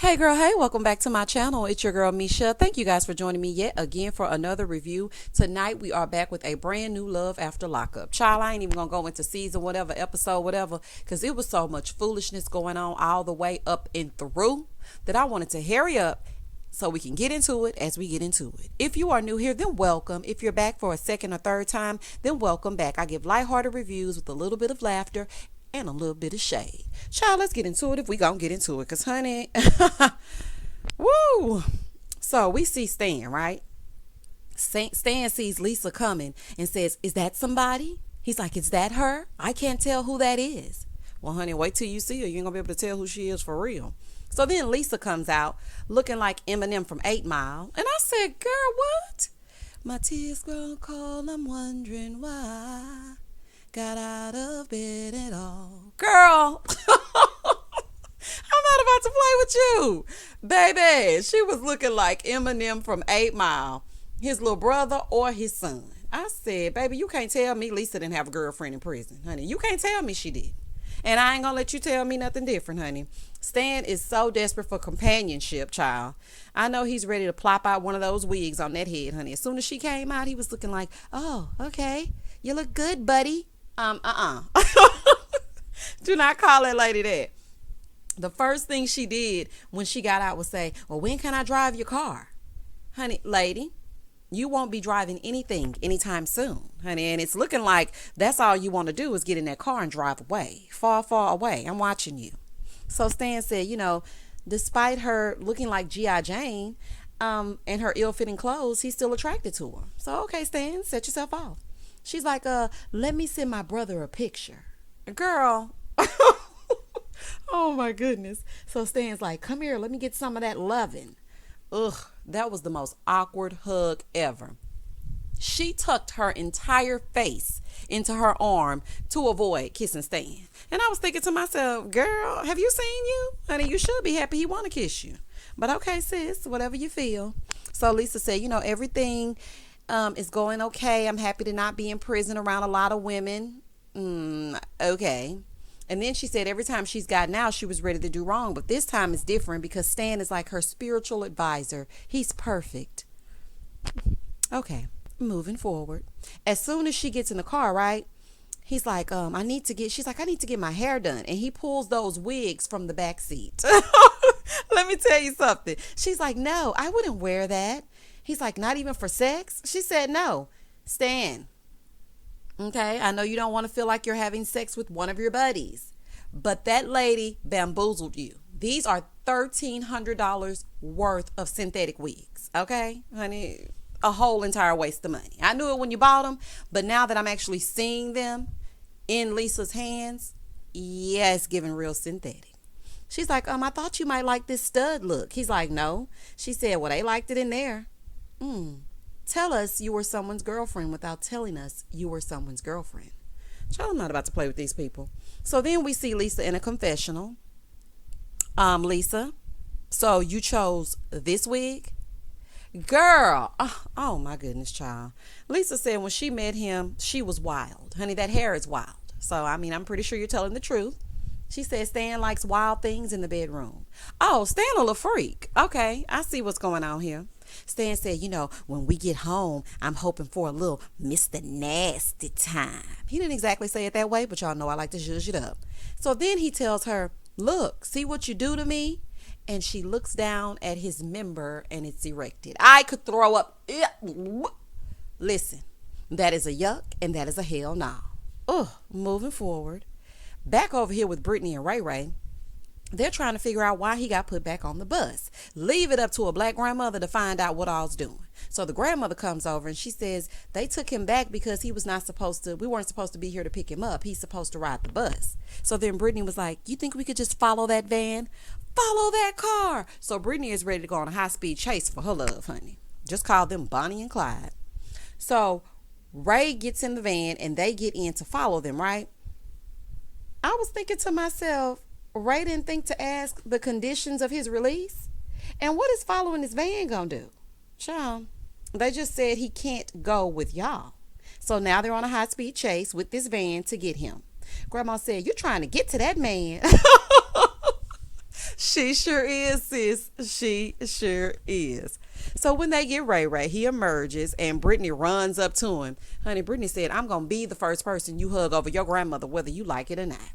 Hey girl, hey, welcome back to my channel. It's your girl Misha. Thank you guys for joining me yet again for another review. Tonight we are back with a brand new Love After Lockup. Child, I ain't even gonna go into season whatever, episode whatever, because it was so much foolishness going on all the way up and through that I wanted to hurry up so we can get into it as we get into it. If you are new here, then welcome. If you're back for a second or third time, then welcome back. I give lighthearted reviews with a little bit of laughter and a little bit of shade. Child, let's get into it if we gonna get into it, because honey, woo. So we see Stan, right? Stan sees Lisa coming and says, is that somebody? He's like, is that her? I can't tell who that is. Well, honey, wait till you see her. You ain't gonna be able to tell who she is for real. So then Lisa comes out looking like Eminem from 8 Mile. And I said, girl, what? My tears grow cold, I'm wondering why. Got out of bed at all. Girl, I'm not about to play with you. Baby, she was looking like Eminem from 8 Mile, his little brother or his son. I said, baby, you can't tell me Lisa didn't have a girlfriend in prison, honey. You can't tell me she did. And I ain't gonna let you tell me nothing different, honey. Stan is so desperate for companionship, child. I know he's ready to plop out one of those wigs on that head, honey. As soon as she came out, he was looking like, oh, okay. You look good, buddy. Do not call that lady that. The first thing she did when she got out was say, well, when can I drive your car? Honey, lady, you won't be driving anything anytime soon, honey. And it's looking like that's all you want to do is get in that car and drive away. Far, far away. I'm watching you. So Stan said, despite her looking like G.I. Jane and her ill-fitting clothes, he's still attracted to her. So, okay, Stan, set yourself off. She's like, let me send my brother a picture. Girl. Oh, my goodness. So Stan's like, come here, let me get some of that loving. Ugh, that was the most awkward hug ever. She tucked her entire face into her arm to avoid kissing Stan. And I was thinking to myself, girl, have you seen you? Honey, you should be happy he want to kiss you. But okay, sis, whatever you feel. So Lisa said, everything is going okay. I'm happy to not be in prison around a lot of women. Okay. And then she said every time she's gotten out, she was ready to do wrong. But this time it's different because Stan is like her spiritual advisor. He's perfect. Okay. Moving forward. As soon as she gets in the car, right? He's like, she's like, I need to get my hair done. And he pulls those wigs from the back seat. Let me tell you something. She's like, no, I wouldn't wear that. He's like, not even for sex? She said, no. Stan. Okay, I know you don't want to feel like you're having sex with one of your buddies, but that lady bamboozled you. These are $1,300 worth of synthetic wigs. Okay, honey, a whole entire waste of money. I knew it when you bought them, but now that I'm actually seeing them in Lisa's hands, yeah, it's giving real synthetic. She's like, I thought you might like this stud look. He's like, no. She said, well, they liked it in there. Tell us you were someone's girlfriend without telling us you were someone's girlfriend. Child, I'm not about to play with these people. So then we see Lisa in a confessional. Lisa, so you chose this wig? Girl, oh my goodness, child. Lisa said when she met him, she was wild. Honey, that hair is wild. So, I'm pretty sure you're telling the truth. She said Stan likes wild things in the bedroom. Oh, Stan a little freak. Okay, I see what's going on here. Stan said, when we get home, I'm hoping for a little Mr. Nasty time. He didn't exactly say it that way, but y'all know I like to zhuzh it up. So then he tells her, look, see what you do to me? And she looks down at his member and it's erected. I could throw up. Listen, that is a yuck and that is a hell no. Moving forward. Back over here with Brittany and Ray. They're trying to figure out why he got put back on the bus. Leave it up to a black grandmother to find out what all's doing. So the grandmother comes over and she says they took him back because we weren't supposed to be here to pick him up. He's supposed to ride the bus. So then Brittany was like, you think we could just follow that van? Follow that car. So Brittany is ready to go on a high-speed chase for her love, honey. Just call them Bonnie and Clyde. So Ray gets in the van and they get in to follow them, right? I was thinking to myself, Ray didn't think to ask the conditions of his release. And what is following this van gonna do? Child, they just said he can't go with y'all. So now they're on a high-speed chase with this van to get him. Grandma said, you're trying to get to that man. She sure is, sis. She sure is. So when they get Ray Ray, he emerges and Brittany runs up to him. Honey, Brittany said, I'm going to be the first person you hug over your grandmother, whether you like it or not.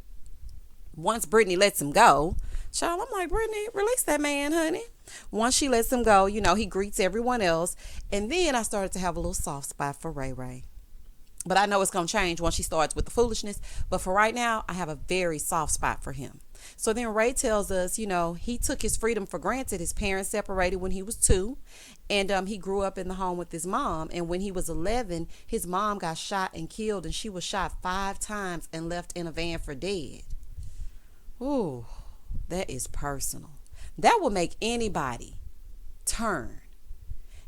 Once Brittany lets him go, child, I'm like, Brittany, release that man, honey. Once she lets him go, he greets everyone else. And then I started to have a little soft spot for Ray Ray. But I know it's going to change once she starts with the foolishness. But for right now, I have a very soft spot for him. So then Ray tells us, he took his freedom for granted. His parents separated when he was 2. And he grew up in the home with his mom. And when he was 11, his mom got shot and killed. And she was shot 5 times and left in a van for dead. Ooh, that is personal. That will make anybody turn.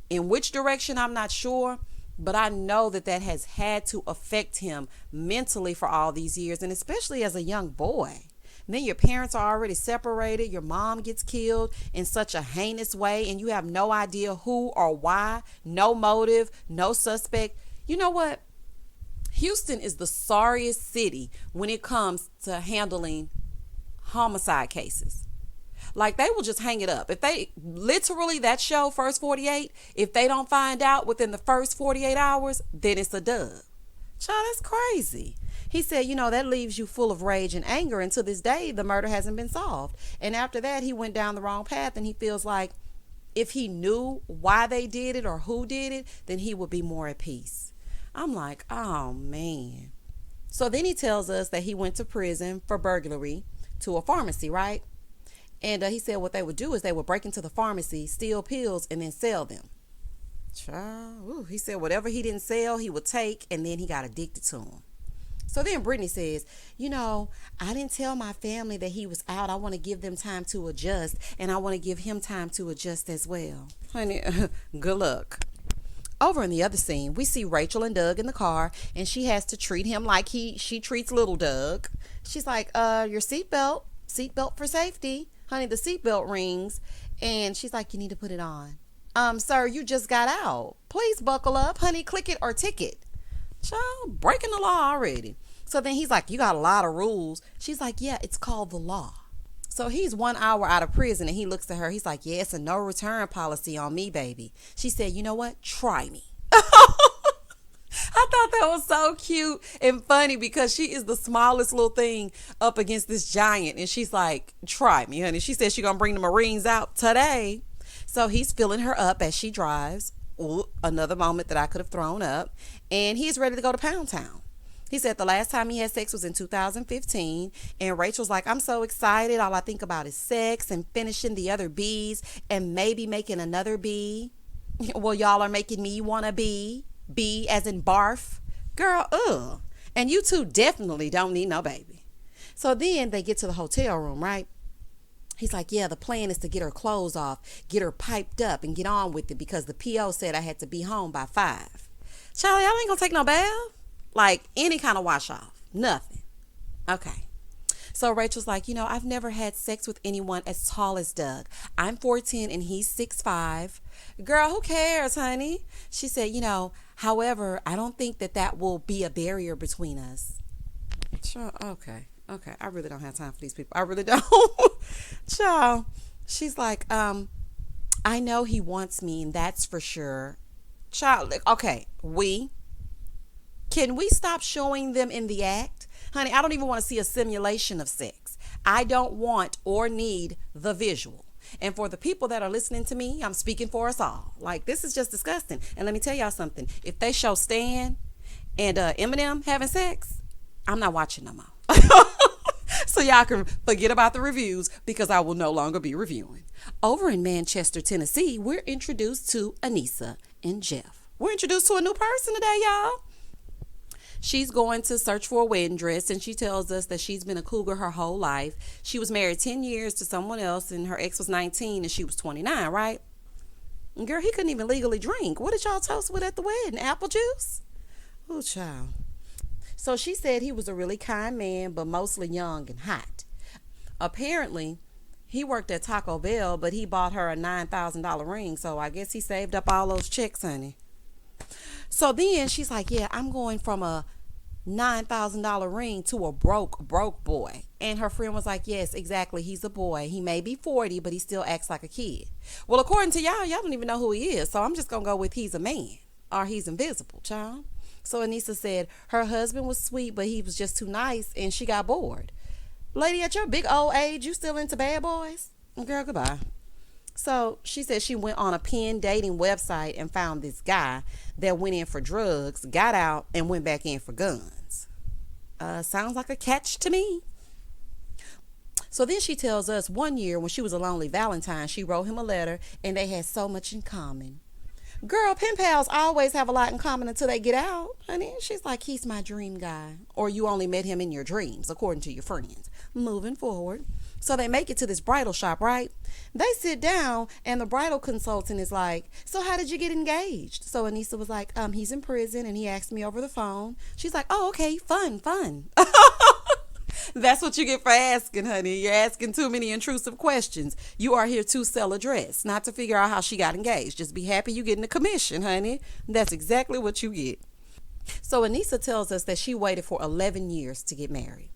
In which direction, I'm not sure. But I know that has had to affect him mentally for all these years, and especially as a young boy. And then your parents are already separated. Your mom gets killed in such a heinous way, and you have no idea who or why, no motive, no suspect. You know what? Houston is the sorriest city when it comes to handling homicide cases. Like, they will just hang it up. If they literally, that show, First 48, if they don't find out within the first 48 hours, then it's a dub. Child, that's crazy. He said, that leaves you full of rage and anger. And to this day, the murder hasn't been solved. And after that, he went down the wrong path. And he feels like if he knew why they did it or who did it, then he would be more at peace. I'm like, oh, man. So then he tells us that he went to prison for burglary to a pharmacy, right? And he said what they would do is they would break into the pharmacy, steal pills, and then sell them. Child, he said whatever he didn't sell, he would take, and then he got addicted to them. So then Brittany says, I didn't tell my family that he was out. I want to give them time to adjust, and I want to give him time to adjust as well. Honey, good luck. Over in the other scene, we see Rachel and Doug in the car, and she has to treat him like she treats little Doug. She's like, your seatbelt for safety. Honey, the seatbelt rings, and she's like, you need to put it on. Sir, you just got out. Please buckle up. Honey, click it or ticket. Child, breaking the law already. So then he's like, you got a lot of rules. She's like, yeah, it's called the law. So he's 1 hour out of prison, and he looks at her. He's like, yeah, it's a no return policy on me, baby. She said, you know what? Try me. I thought that was so cute and funny because she is the smallest little thing up against this giant. And she's like, try me, honey. She said she's going to bring the Marines out today. So he's filling her up as she drives. Ooh, another moment that I could have thrown up. And he's ready to go to Pound Town. He said the last time he had sex was in 2015. And Rachel's like, I'm so excited. All I think about is sex and finishing the other B's and maybe making another B. Well, y'all are making me want to be. B as in barf. Girl, ugh. And you two definitely don't need no baby. So then they get to the hotel room, right? He's like, yeah, the plan is to get her clothes off, get her piped up, and get on with it because the PO said I had to be home by 5. Charlie, y'all ain't gonna take no bath? Like any kind of wash off? Nothing. Okay. So Rachel's like, I've never had sex with anyone as tall as Doug. I'm 4'10" and he's 6'5". Girl, who cares, honey? She said, however, I don't think that will be a barrier between us. Sure, okay. I really don't have time for these people. I really don't. Child. She's like, I know he wants me, and that's for sure. Child, okay, can we stop showing them in the act? Honey, I don't even want to see a simulation of sex. I don't want or need the visual. And for the people that are listening to me, I'm speaking for us all. Like, this is just disgusting. And let me tell y'all something. If they show Stan and Eminem having sex, I'm not watching no more. So y'all can forget about the reviews because I will no longer be reviewing. Over in Manchester, Tennessee, we're introduced to Anissa and Jeff. We're introduced to a new person today, y'all. She's going to search for a wedding dress, and she tells us that she's been a cougar her whole life. She was married 10 years to someone else, and her ex was 19, and she was 29, right? And girl, he couldn't even legally drink. What did y'all toast with at the wedding? Apple juice? Oh, child. So she said he was a really kind man, but mostly young and hot. Apparently, he worked at Taco Bell, but he bought her a $9,000 ring, so I guess he saved up all those checks, honey. So then she's like, yeah, I'm going from a $9,000 ring to a broke boy. And her friend was like, yes, exactly. He's a boy. He may be 40, but he still acts like a kid. Well, according to y'all don't even know who he is. So I'm just going to go with he's a man or he's invisible, child. So Anissa said her husband was sweet, but he was just too nice and she got bored. Lady, at your big old age, you still into bad boys? Girl, goodbye. So she said she went on a pen dating website and found this guy that went in for drugs, got out, and went back in for guns. Sounds like a catch to me. So then she tells us one year when she was a lonely Valentine, she wrote him a letter and they had so much in common. Girl, pen pals always have a lot in common until they get out, honey. She's like, he's my dream guy. Or you only met him in your dreams, according to your friends. Moving forward. So they make it to this bridal shop, right? They sit down and the bridal consultant is like, so how did you get engaged? So Anissa was like, he's in prison and he asked me over the phone. She's like, oh, okay, fun. That's what you get for asking, honey. You're asking too many intrusive questions. You are here to sell a dress, not to figure out how she got engaged. Just be happy you getting a commission, honey. That's exactly what you get. So Anissa tells us that she waited for 11 years to get married.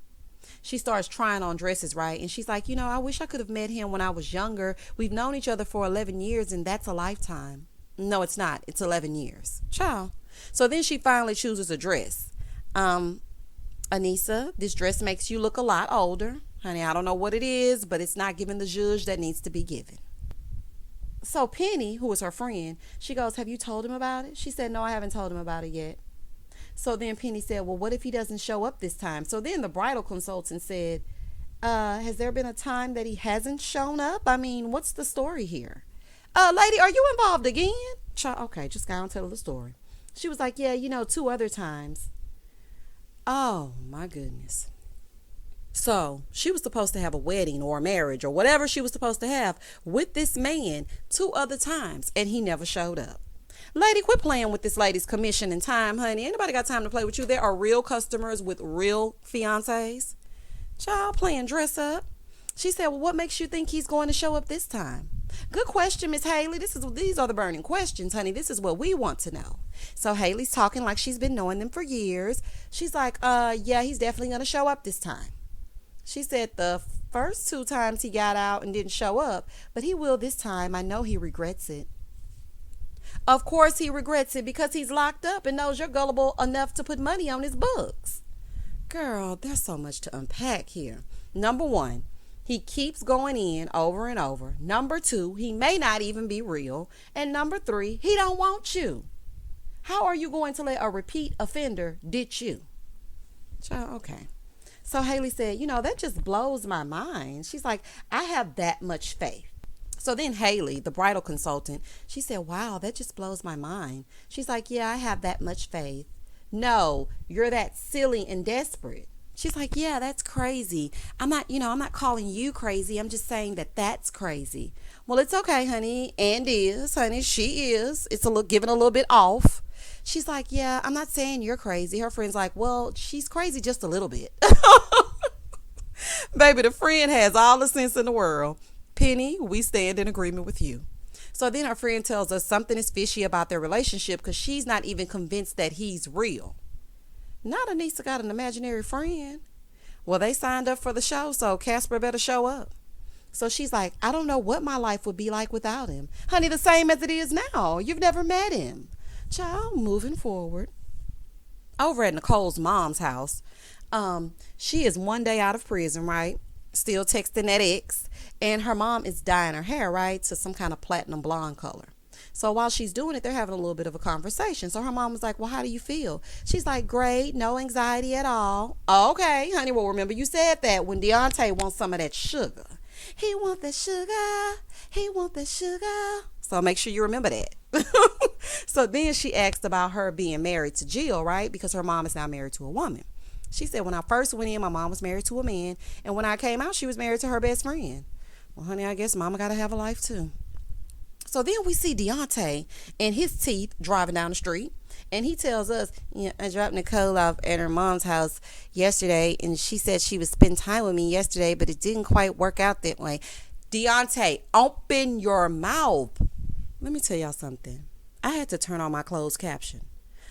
She starts trying on dresses, right? And she's like, I wish I could have met him when I was younger. We've known each other for 11 years and that's a lifetime. No, it's not. It's 11 years. Ciao. So then she finally chooses a dress. Anissa, this dress makes you look a lot older. Honey, I don't know what it is, but it's not giving the zhuzh that needs to be given. So Penny, who was her friend, she goes, have you told him about it? She said, no, I haven't told him about it yet. So then Penny said, well, what if he doesn't show up this time? So then the bridal consultant said, has there been a time that he hasn't shown up? I mean, what's the story here? Lady, are you involved again? Okay, just go and tell the story. She was like, yeah, 2 other times. Oh, my goodness. So she was supposed to have a wedding or a marriage or whatever she was supposed to have with this man 2 other times, and he never showed up. Lady, quit playing with this lady's commission and time, honey. Anybody got time to play with you? There are real customers with real fiancés. Child, playing dress up. She said, well, what makes you think he's going to show up this time? Good question, Miss Haley. These are the burning questions, honey. This is what we want to know. So Haley's talking like she's been knowing them for years. She's like, yeah, he's definitely going to show up this time. She said the first 2 times he got out and didn't show up, but he will this time. I know he regrets it. Of course he regrets it because he's locked up and knows you're gullible enough to put money on his books. Girl, there's so much to unpack here. Number 1, he keeps going in over and over. Number 2, he may not even be real. And number 3, he don't want you. How are you going to let a repeat offender ditch you? Child, okay. So Haley said, that just blows my mind. She's like, I have that much faith. So then Haley, the bridal consultant, she said, wow, that just blows my mind. She's like, yeah, I have that much faith. No, you're that silly and desperate. She's like, yeah, that's crazy. I'm not calling you crazy. I'm just saying that that's crazy. Well, it's okay, honey. And is, honey. She is. It's giving a little bit off. She's like, yeah, I'm not saying you're crazy. Her friend's like, well, she's crazy just a little bit. Baby, the friend has all the sense in the world. Penny, we stand in agreement with you. So then her friend tells us something is fishy about their relationship because she's not even convinced that he's real. Not Anissa got an imaginary friend. Well, they signed up for the show, so Casper better show up. So she's like, I don't know what my life would be like without him. Honey, the same as it is now. You've never met him. Child, moving forward. Over at Nicole's mom's house, she is 1 day out of prison, right? Still texting that ex. And her mom is dyeing her hair, right, to some kind of platinum blonde color. So while she's doing it, they're having a little bit of a conversation. So her mom was like, well, how do you feel? She's like, great, no anxiety at all. Okay, honey, well, remember you said that when Deontay wants some of that sugar. He want that sugar. He want that sugar. So make sure you remember that. So then she asked about her being married to Jill, right? Because her mom is now married to a woman. She said, when I first went in, my mom was married to a man. And when I came out, she was married to her best friend. Well, honey, I guess mama got to have a life too. So then we see Deontay and his teeth driving down the street. And he tells us, I dropped Nicole off at her mom's house yesterday. And she said she would spend time with me yesterday, but it didn't quite work out that way. Deontay, open your mouth. Let me tell y'all something. I had to turn on my closed caption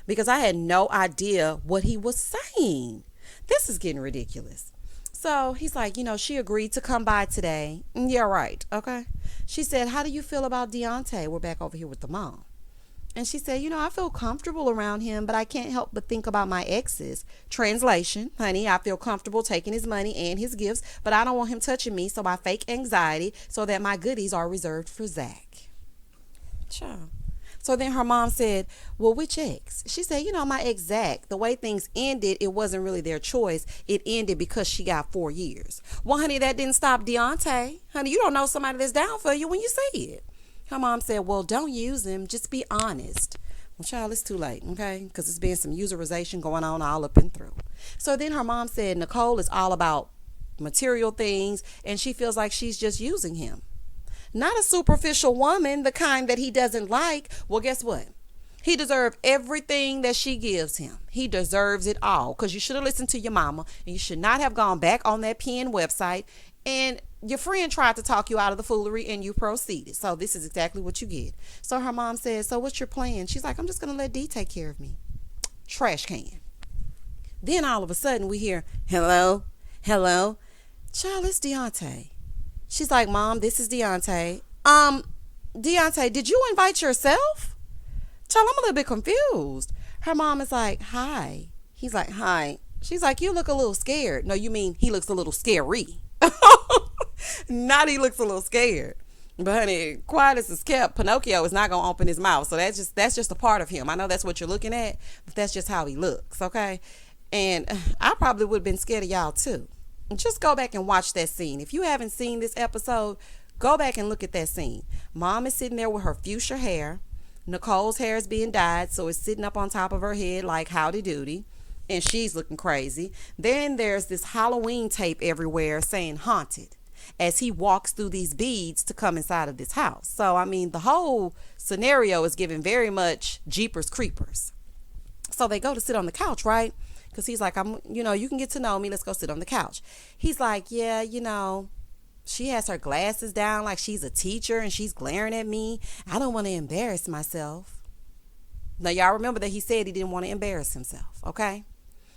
because I had no idea what he was saying. This is getting ridiculous. So he's like, she agreed to come by today. Yeah, right. Okay. She said, how do you feel about Deontay? We're back over here with the mom. And she said, I feel comfortable around him, but I can't help but think about my exes. Translation, honey, I feel comfortable taking his money and his gifts, but I don't want him touching me, so I fake anxiety so that my goodies are reserved for Zach. Ciao. So then her mom said, well, which ex? She said, my ex Zach. The way things ended, it wasn't really their choice. It ended because she got 4 years. Well, honey, that didn't stop Deontay. Honey, you don't know somebody that's down for you when you see it. Her mom said, well, don't use him. Just be honest. Well, child, it's too late, okay? Because there's been some usurization going on all up and through. So then her mom said Nicole is all about material things, and she feels like she's just using him. Not a superficial woman, the kind that he doesn't like. Well, guess what? He deserves everything that she gives him. He deserves it all, because you should have listened to your mama, and you should not have gone back on that pen website, and your friend tried to talk you out of the foolery and you proceeded. So this is exactly what you get. So her mom says, so what's your plan? She's like, I'm just going to let D take care of me. Trash can. Then all of a sudden we hear, hello, hello. Child, it's Deontay. She's like, Mom, this is Deontay. Deontay, did you invite yourself? Child, I'm a little bit confused. Her mom is like, hi. He's like, hi. She's like, you look a little scared. No, you mean he looks a little scary. Not he looks a little scared. But honey, quiet as is kept, Pinocchio is not gonna open his mouth. So that's just a part of him. I know that's what you're looking at, but that's just how he looks, okay? And I probably would have been scared of y'all too. Just go back and watch that scene. If you haven't seen this episode, go back and look at that scene. Mom is sitting there with her fuchsia hair. Nicole's hair is being dyed, so it's sitting up on top of her head like howdy doody. And she's looking crazy. Then there's this Halloween tape everywhere saying haunted as he walks through these beads to come inside of this house. So, I mean, the whole scenario is giving very much Jeepers Creepers. So they go to sit on the couch, right? Because he's like, you can get to know me. Let's go sit on the couch. He's like, yeah, she has her glasses down like she's a teacher and she's glaring at me. I don't want to embarrass myself. Now, y'all remember that he said he didn't want to embarrass himself, okay?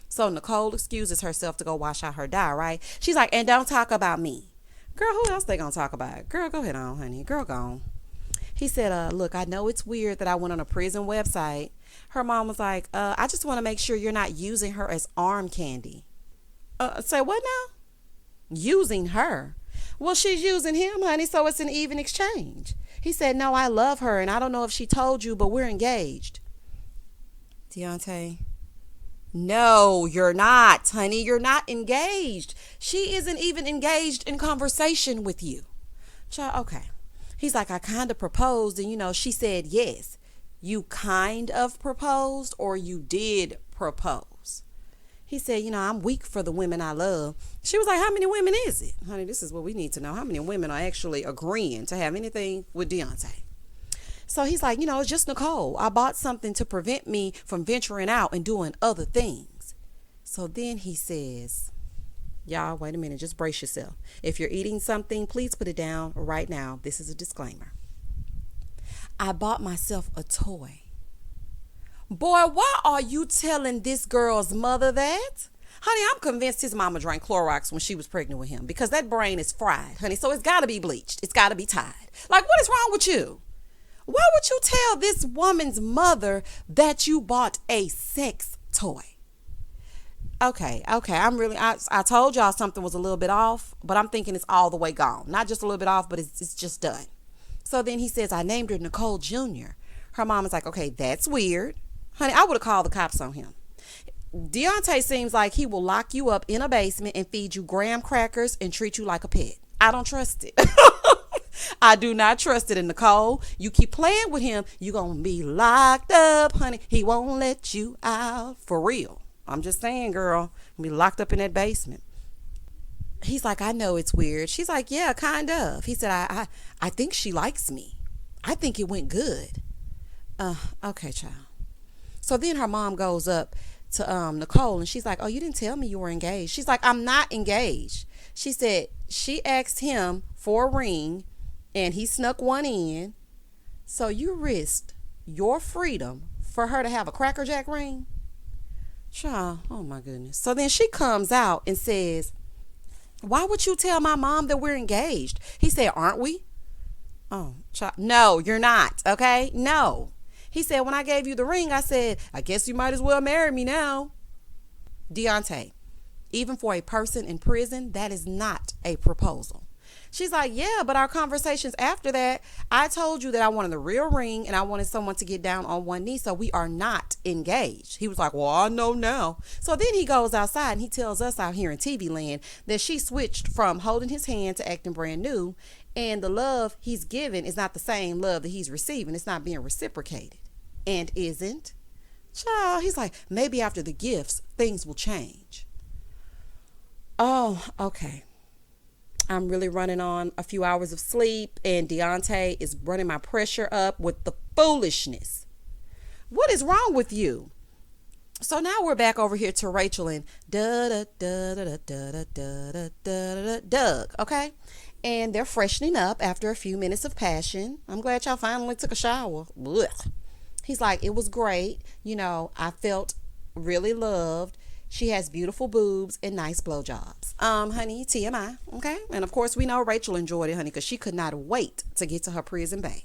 So Nicole excuses herself to go wash out her dye, right? She's like, and don't talk about me. Girl, who else they gonna talk about? Girl, go ahead on, honey. Girl, go on. He said, look, I know it's weird that I went on a prison website. Her mom was like, I just want to make sure you're not using her as arm candy. Say what now? Using her? Well, she's using him, honey, so it's an even exchange. He said, no, I love her, and I don't know if she told you, but we're engaged. Deontay, no, you're not, honey. You're not engaged. She isn't even engaged in conversation with you. Child, okay. He's like, I kind of proposed, and she said yes. You kind of proposed, or you did propose? He said, I'm weak for the women I love. She was like, how many women is it? Honey, this is what we need to know. How many women are actually agreeing to have anything with Deontay? So he's like, it's just Nicole. I bought something to prevent me from venturing out and doing other things. So then he says, y'all, wait a minute, just brace yourself. If you're eating something, please put it down right now. This is a disclaimer. I bought myself a toy. Boy, why are you telling this girl's mother that? Honey, I'm convinced his mama drank Clorox when she was pregnant with him, because that brain is fried, honey. So it's got to be bleached. It's got to be tied. Like, what is wrong with you? Why would you tell this woman's mother that you bought a sex toy? Okay. I told y'all something was a little bit off, but I'm thinking it's all the way gone. Not just a little bit off, but it's just done. So then he says, I named her Nicole Jr. Her mom is like, okay, that's weird. Honey, I would have called the cops on him. Deontay seems like he will lock you up in a basement and feed you graham crackers and treat you like a pet. I don't trust it. I do not trust it. And Nicole, you keep playing with him, you're going to be locked up, honey. He won't let you out. For real. I'm just saying, girl. Be locked up in that basement. He's like, I know it's weird. She's like, yeah, kind of. He said, I think she likes me. I think it went good. Okay, child. So then her mom goes up to Nicole and she's like, oh, you didn't tell me you were engaged. She's like, I'm not engaged. She said she asked him for a ring and he snuck one in. So you risked your freedom for her to have a Cracker Jack ring? Child, oh my goodness. So then she comes out and says, why would you tell my mom that we're engaged? He said, aren't we? Oh, child. No, you're not. Okay? No. He said, when I gave you the ring, I said, I guess you might as well marry me now. Deontay, even for a person in prison, that is not a proposal. She's like, yeah, but our conversations after that, I told you that I wanted the real ring and I wanted someone to get down on one knee, so we are not engaged. He was like, well, I know now. So then he goes outside and he tells us out here in TV land that she switched from holding his hand to acting brand new, and the love he's given is not the same love that he's receiving. It's not being reciprocated. And isn't. Child, he's like, maybe after the gifts, things will change. Oh, okay. I'm really running on a few hours of sleep, and Deontay is running my pressure up with the foolishness. What is wrong with you? So now we're back over here to Rachel and Doug, okay? And they're freshening up after a few minutes of passion. I'm glad y'all finally took a shower. Blech. He's like, it was great. You know, I felt really loved. She has beautiful boobs and nice blowjobs. Honey, TMI, okay? And of course, we know Rachel enjoyed it, honey, because she could not wait to get to her prison bae.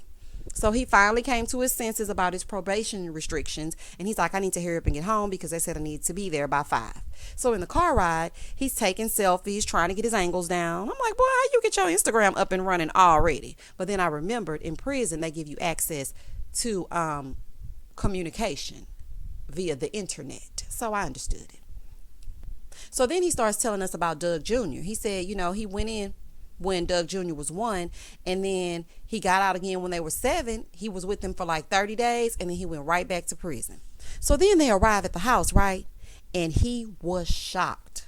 So he finally came to his senses about his probation restrictions, and he's like, I need to hurry up and get home because they said I need to be there by 5. So in the car ride, he's taking selfies, trying to get his angles down. I'm like, boy, how you get your Instagram up and running already? But then I remembered in prison, they give you access to communication via the internet. So I understood it. So then he starts telling us about Doug Jr. He said, you know, he went in when Doug Jr. was 1, and then he got out again when they were 7. He was with them for like 30 days, and then he went right back to prison. So then they arrive at the house, right? And he was shocked.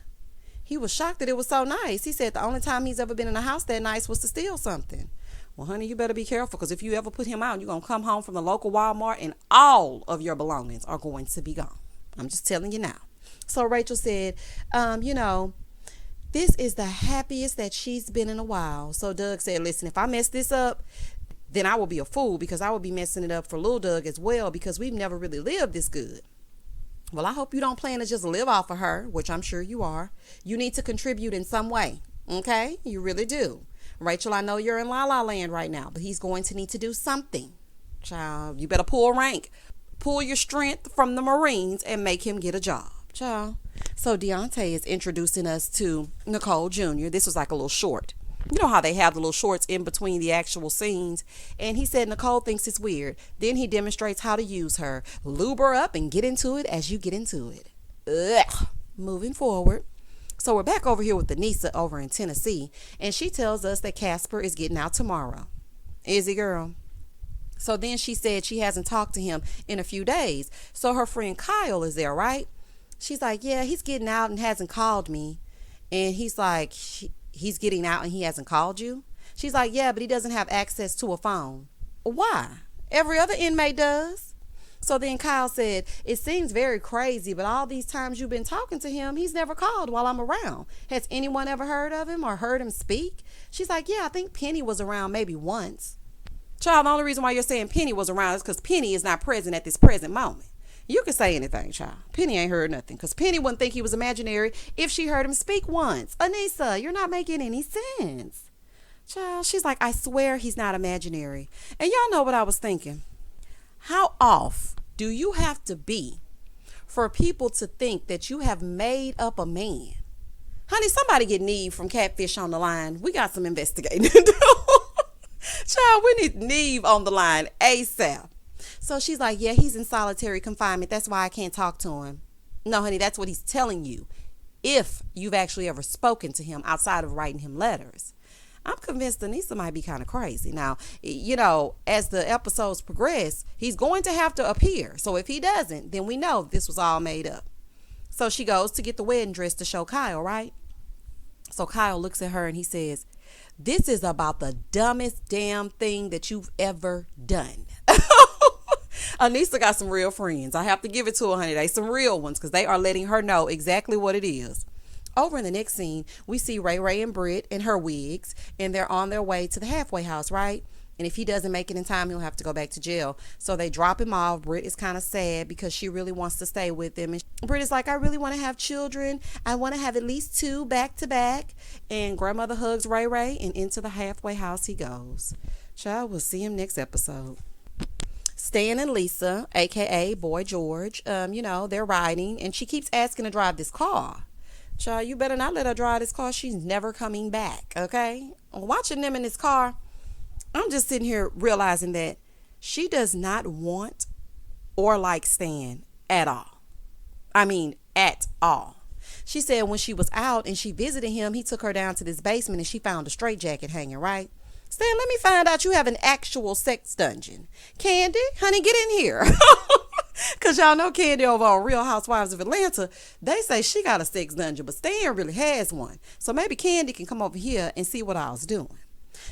He was shocked that it was so nice. He said the only time he's ever been in a house that nice was to steal something. Well, honey, you better be careful, because if you ever put him out, you're going to come home from the local Walmart and all of your belongings are going to be gone. I'm just telling you now. So Rachel said, you know, this is the happiest that she's been in a while. So Doug said, listen, if I mess this up, then I will be a fool, because I will be messing it up for little Doug as well, because we've never really lived this good. Well, I hope you don't plan to just live off of her, which I'm sure you are. You need to contribute in some way. Okay? You really do. Rachel, I know you're in La La Land right now, but he's going to need to do something. Child, you better pull rank. Pull your strength from the Marines and make him get a job. Child. So Deontay is introducing us to Nicole Jr. This was like a little short. You know how they have the little shorts in between the actual scenes? And he said Nicole thinks it's weird. Then he demonstrates how to use her. Lube her up and get into it as you get into it. Ugh. Moving forward. So we're back over here with Anissa over in Tennessee. And she tells us that Casper is getting out tomorrow. Is he, girl? So then she said she hasn't talked to him in a few days. So her friend Kyle is there, right? She's like, yeah, he's getting out and hasn't called me. And he's like, he's getting out and he hasn't called you? She's like, yeah, but he doesn't have access to a phone. Why? Every other inmate does. So then Kyle said, it seems very crazy, but all these times you've been talking to him, he's never called while I'm around. Has anyone ever heard of him or heard him speak? She's like, yeah, I think Penny was around maybe once. Child, the only reason why you're saying Penny was around is because Penny is not present at this present moment. You can say anything, child. Penny ain't heard nothing, because Penny wouldn't think he was imaginary if she heard him speak once. Anissa, you're not making any sense. Child, she's like, I swear he's not imaginary. And y'all know what I was thinking. How off do you have to be for people to think that you have made up a man? Honey, somebody get Neve from Catfish on the line. We got some investigating to do. Child, we need Neve on the line ASAP. So she's like, yeah, he's in solitary confinement. That's why I can't talk to him. No, honey, that's what he's telling you. If you've actually ever spoken to him outside of writing him letters. I'm convinced Anissa might be kind of crazy. Now, you know, as the episodes progress, he's going to have to appear. So if he doesn't, then we know this was all made up. So she goes to get the wedding dress to show Kyle, right? So Kyle looks at her and he says, this is about the dumbest damn thing that you've ever done. Anissa got some real friends. I have to give it to her, honey. They some real ones, because they are letting her know exactly what it is. Over in the next scene, we see Ray and Britt in her wigs, and they're on their way to the halfway house, right? And if he doesn't make it in time, he'll have to go back to jail. So they drop him off. Britt is kind of sad because she really wants to stay with him. And Britt is like, I really want to have children. I want to have at least 2 back to back. And grandmother hugs Ray Ray, and into the halfway house he goes. Child, we'll see him next episode. Stan and Lisa, aka Boy George, they're riding, and she keeps asking to drive this car. Child, you better not let her drive this car. She's never coming back, okay? Watching them in this car, I'm just sitting here realizing that she does not want or like Stan at all. I mean, at all. She said when she was out and she visited him, he took her down to this basement and she found a straitjacket hanging, right? Stan, let me find out you have an actual sex dungeon. Candy, honey, get in here. Because y'all know Candy over on Real Housewives of Atlanta, they say she got a sex dungeon, but Stan really has one. So maybe Candy can come over here and see what I was doing.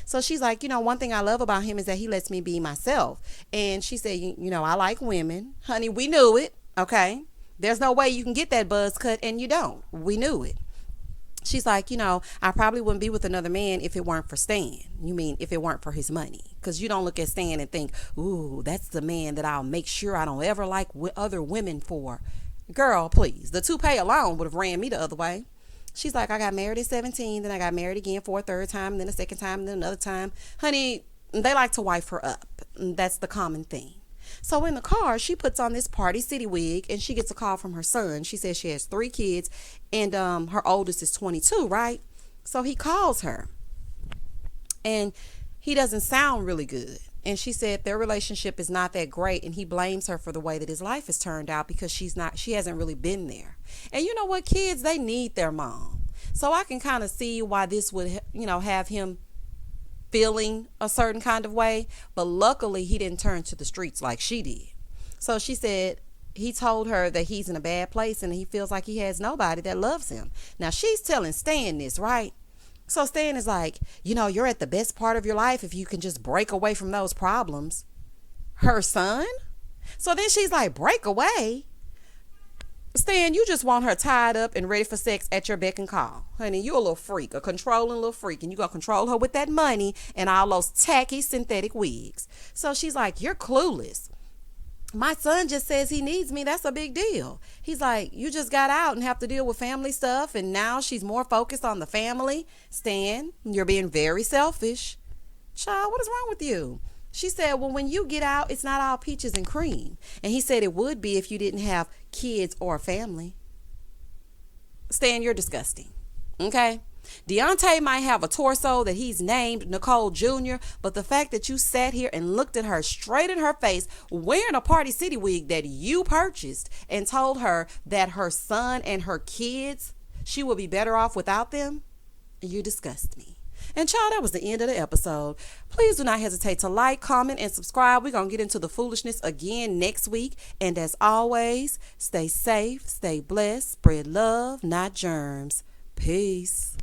So she's like, one thing I love about him is that he lets me be myself. And she said, I like women. Honey, we knew it, okay? There's no way you can get that buzz cut and you don't. We knew it. She's like, I probably wouldn't be with another man if it weren't for Stan. You mean if it weren't for his money? Because you don't look at Stan and think, ooh, that's the man that I'll make sure I don't ever like other women for. Girl, please. The toupee alone would have ran me the other way. She's like, I got married at 17, then I got married again for a 3rd time, then a 2nd time, and then another time. Honey, they like to wife her up. That's the common thing. So in the car, she puts on this Party City wig, and she gets a call from her son. She says she has 3 kids, and her oldest is 22, right? So he calls her, and he doesn't sound really good. And she said their relationship is not that great, and he blames her for the way that his life has turned out because she hasn't really been there. And you know what, kids, they need their mom. So I can kind of see why this would, have him feeling a certain kind of way, but luckily he didn't turn to the streets like she did. So she said he told her that he's in a bad place and he feels like he has nobody that loves him. Now she's telling Stan this, right? So Stan is like, you're at the best part of your life if you can just break away from those problems. Her son? So then she's like, break away? Stan, you just want her tied up and ready for sex at your beck and call. Honey, you a little freak, a controlling little freak, and you going to control her with that money and all those tacky synthetic wigs. So she's like, you're clueless. My son just says he needs me. That's a big deal. He's like, you just got out and have to deal with family stuff, and now she's more focused on the family. Stan, you're being very selfish. Child, what is wrong with you? She said, well, when you get out, it's not all peaches and cream. And he said it would be if you didn't have kids or a family. Stan, you're disgusting. Okay? Deontay might have a torso that he's named Nicole Jr., but the fact that you sat here and looked at her straight in her face wearing a Party City wig that you purchased and told her that her son and her kids, she would be better off without them, you disgust me. And child, that was the end of the episode. Please do not hesitate to like, comment, and subscribe. We're going to get into the foolishness again next week. And as always, stay safe, stay blessed, spread love, not germs. Peace.